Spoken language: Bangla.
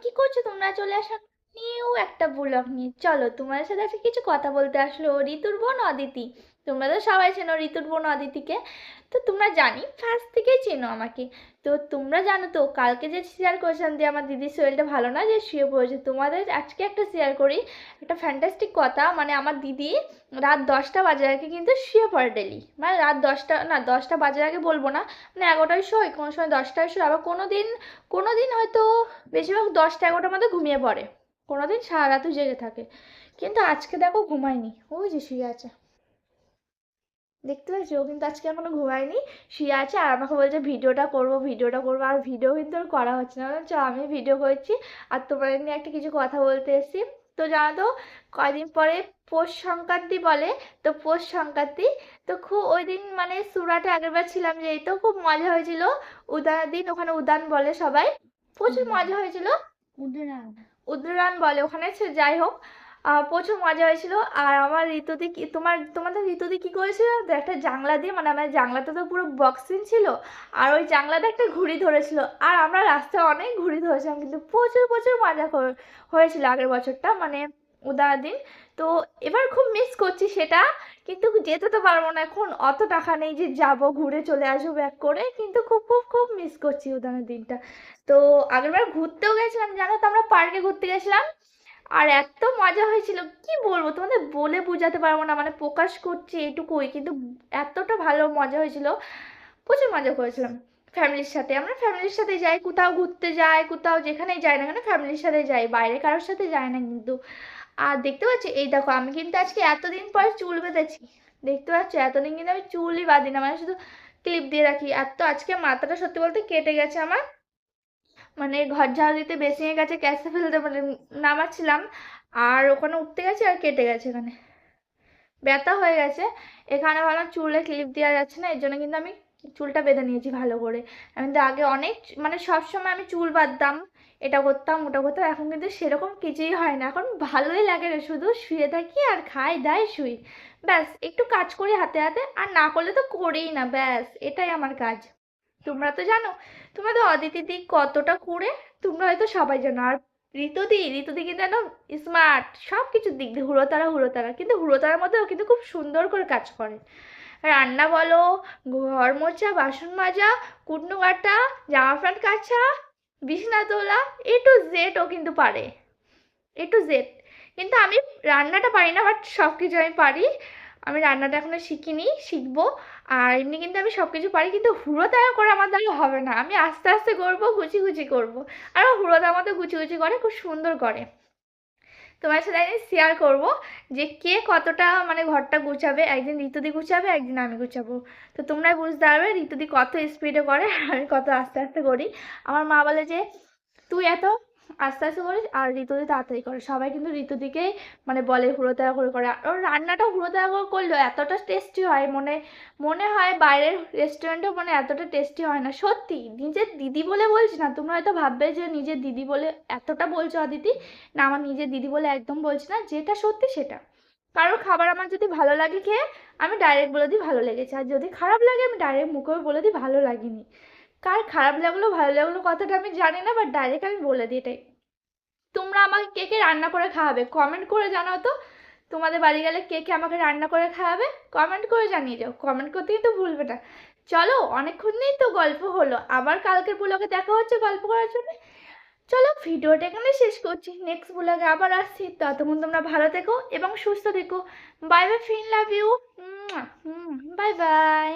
কি করছো তোমরা? চলে আসো নিউ একটা ব্লগ নিয়ে। চলো তোমার সাথে আজকে কিছু কথা বলতে আসলো ঋতুর বোন অদিতি। তোমরা তো সবাই চেনো ঋতুর বোন অদিতিকে। তো তোমরা জানি ফার্স্ট থেকেই চেনো আমাকে। তো তোমরা জানো তো কালকে যে শেয়ার করেছিলাম যে আমার দিদির শরীরটা ভালো না, যে শুয়ে পড়েছে, তোমাদের আজকে একটা শেয়ার করি। একটা ফ্যান্টাস্টিক কথা, মানে আমার দিদি রাত 10টা বাজার আগে কিন্তু শুয়ে পড়ে ডেলি। মানে রাত 10টা না, 10টা বাজার আগে বলবো না, মানে 11টায় শোয়, কোনো সময় 10টায় শোয়, আবার কোনো দিন হয়তো বেশিরভাগ 10টা 11টার মধ্যে ঘুমিয়ে পড়ে। কোনোদিন সারা রাতও জেগে থাকে। কিন্তু আজকে দেখো ঘুমায়নি, ওই যে শুয়ে আছে, দেখতে পাচ্ছি ও কিন্তু আজকে এখনো ঘুমায়নি, শুয়ে আছে আর আমাকে বলছে ভিডিওটা করবো, আর ভিডিও কিন্তু আর করা হচ্ছে না, বলছে আমি ভিডিও করছি আর তোমাদের নিয়ে একটা কিছু কথা বলতে এসেছি। তো জানো তো কয়দিন পরে পৌষ সংক্রান্তি বলে, তো পৌষ সংক্রান্তি, তো খুব ওই দিন মানে সুরাটে আগেরবার ছিলাম, যে তো খুব মজা হয়েছিল। উদানের দিন ওখানে উদান বলে সবাই, প্রচুর মজা হয়েছিল। উদ্রান বলে ওখানে, যাই হোক, প্রচুর মজা হয়েছিল। আর আমার ঋতুদি কি, তোমাদের ঋতুদি কি করেছিল তো, একটা জানলা দিয়ে, মানে আমার জানলাটা তো পুরো বক্সিং ছিল, আর ওই জানলাটা একটা ঘুড়ি ধরেছিল, আর আমরা রাস্তায় অনেক ঘুড়ি ধরেছিলাম, কিন্তু প্রচুর প্রচুর মজা হয়েছিল আগের বছরটা, মানে উদার দিন। তো এবার খুব মিস করছি সেটা, কিন্তু যেতে তো পারবো না এখন, অত টাকা নেই যে যাব ঘুরে চলে আসবো ব্যাক করে, কিন্তু খুব খুব খুব মিস করছি উদানের দিনটা। তো আগেরবার ঘুরতেও গেছিলাম জানো তো, আমরা পার্কে ঘুরতে গেছিলাম, আর এত মজা হয়েছিল কি বলবো তোমাদের, বলে বোঝাতে পারবো না, মানে প্রকাশ করছি এটুকুই, কিন্তু এতটা ভালো মজা হয়েছিল, প্রচুর মজা করেছিলাম ফ্যামিলির সাথে। আমরা ফ্যামিলির সাথে যাই, কোথাও ঘুরতে যাই, কোথাও যেখানেই যাই না কেন ফ্যামিলির সাথে যাই, বাইরে কারোর সাথে যাই না কিন্তু। আর দেখতে পাচ্ছি এই দেখো, আমি কিন্তু আজকে এতদিন পর চুল বেঁধেছি, দেখতে পাচ্ছ এতদিন কিন্তু আমি চুলই বাঁধি না, মানে শুধু ক্লিপ দিয়ে রাখি। আর তো আজকে মাথাটা সত্যি বলতে কেটে গেছে আমার, মানে ঘর ঝাড়ু দিতে বেসিনের কাছে ক্যাচে ফেলতে মানে নামাচ্ছিলাম, আর ওখানে উঠতে গেছে আর কেটে গেছে, এখানে ব্যথা হয়ে গেছে। এখানে ভাবলাম চুলে ক্লিপ দেওয়া যাচ্ছে না, এর জন্য কিন্তু আমি চুলটা বেঁধে নিয়েছি ভালো করে। আমি তো আগে অনেক, মানে সব সময় আমি চুল বাঁধতাম, এটা করতাম ওটা করতাম, এখন কিন্তু সেরকম কিছুই হয় না, এখন ভালোই লাগে রে, শুধু শুয়ে থাকি আর খাই দাই শুই, ব্যাস একটু কাজ করি হাতে হাতে, আর না করলে তো করেই না, ব্যাস এটাই আমার কাজ। তোমরা তো জানো, তোমাদের অদিতি দি কতটা কুঁড়ে, তোমরা হয়তো সবাই জানো। আর ঋতুদি কিন্তু একদম স্মার্ট, সব কিছুর দিক দিয়ে হুড়োতাড়া, কিন্তু হুড়োতাড়ার মধ্যেও কিন্তু খুব সুন্দর করে কাজ করে। রান্না বলো, ঘর মোছা, বাসন মাজা, কুটনো কাটা, জামা প্যান্ট কাচা, বিছানা তোলা, A to Z ও কিন্তু পারে, A to Z। কিন্তু আমি রান্নাটা পারি না, বাট সব কিছু আমি পারি। আমি রান্নাটা এখনো শিখিনি, শিখবো। আর এমনি কিন্তু আমি সব কিছু পারি, কিন্তু হুড়োতাড়া করে আমার দ্বারা হবে না, আমি আস্তে আস্তে করবো, গুছি করবো। আর হুড়োতাড়ার মতো গুছি করে, খুব সুন্দর করে। তোমার সাথে একদিন শেয়ার করবো যে কে কতটা মানে ঘরটা গুছাবে, একদিন ঋতুদি গুছাবে, একদিন আমি গুছাবো। তো তোমরাই বুঝতে পারবে ঋতুদি কত স্পিডে করে, আমি কত আস্তে আস্তে করি। আমার মা বলে যে তুই এত আস্তে আস্তে করিস আর ঋতুদি তাড়াতাড়ি করে, সবাই কিন্তু ঋতুদিকেই মানে বলে হুড়োতাড়া করে করে। আর ওর রান্নাটা হুড়োতাড়া করে করলেও এতটা টেস্টি হয়, মনে মনে হয় বাইরের রেস্টুরেন্টেও মানে এতটা টেস্টি হয় না, সত্যি নিজের দিদি বলে বলছি না, তোমরা হয়তো ভাববে যে নিজের দিদি বলে এতটা বলছো অদিতি, না আমার নিজের দিদি বলে একদম বলছি না, যেটা সত্যি সেটা। কারোর খাবার আমার যদি ভালো লাগে খেয়ে, আমি ডাইরেক্ট বলে দিই ভালো লেগেছে, আর যদি খারাপ লাগে আমি ডাইরেক্ট মুখেও বলে দিই ভালো লাগেনি। কার খারাপ লাগলো ভালো লাগলো কথাটা আমি জানি না, বাট ডাইরেক্ট আমি বলে দিই এটাই। তোমরা আমাকে কে কে রান্না করে খাওয়াবে কমেন্ট করে জানাও তো, তোমাদের বাড়ি গেলে কে কে আমাকে রান্না করে খাওয়াবে কমেন্ট করে জানিয়ে যাও, কমেন্ট করতে কিন্তু ভুলবে না। চলো অনেকক্ষণ নেই তো গল্প হলো, আবার কালকের ব্লগে দেখা হচ্ছে গল্প করার জন্য। চলো ভিডিওটা এখানে শেষ করছি, নেক্সট ব্লগে আবার আসছি, ততক্ষণ তোমরা ভালো থেকো এবং সুস্থ থেকো। বাই বাই, ফিন লাভ ইউ, বাই বাই।